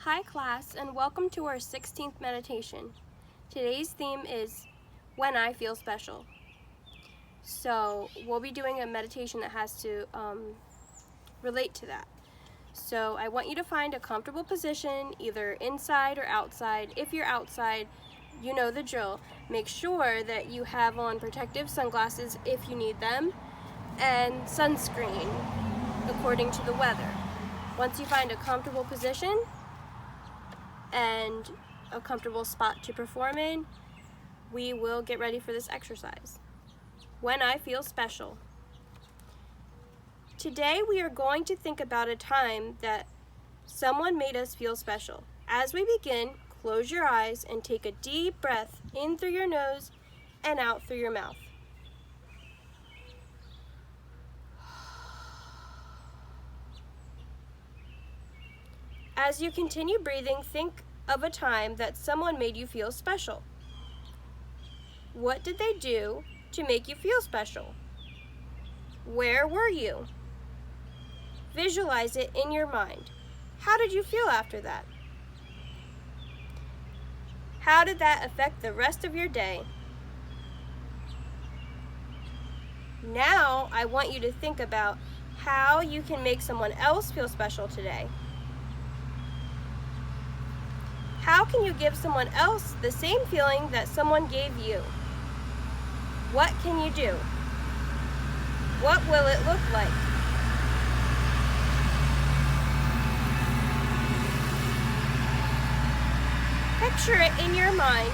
Hi class, and welcome to our 16th meditation. Today's theme is when I feel special. So we'll be doing a meditation that has to relate to that. So I want you to find a comfortable position, either inside or outside. If you're outside, you know the drill. Make sure that you have on protective sunglasses if you need them, and sunscreen according to the weather. Once you find a comfortable position and a comfortable spot to perform in, we will get ready for this exercise. When I feel special. Today we are going to think about a time that someone made us feel special. As we begin, close your eyes and take a deep breath in through your nose and out through your mouth. As you continue breathing, think of a time that someone made you feel special. What did they do to make you feel special? Where were you? Visualize it in your mind. How did you feel after that? How did that affect the rest of your day? Now I want you to think about how you can make someone else feel special today. How can you give someone else the same feeling that someone gave you? What can you do? What will it look like? Picture it in your mind.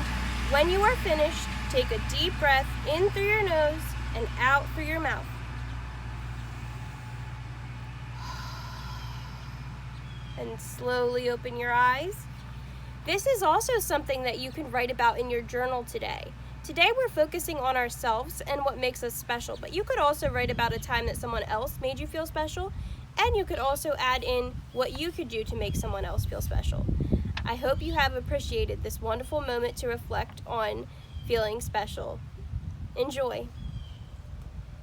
When you are finished, take a deep breath in through your nose and out through your mouth. And slowly open your eyes. This is also something that you can write about in your journal today. Today we're focusing on ourselves and what makes us special, but you could also write about a time that someone else made you feel special, and you could also add in what you could do to make someone else feel special. I hope you have appreciated this wonderful moment to reflect on feeling special. Enjoy.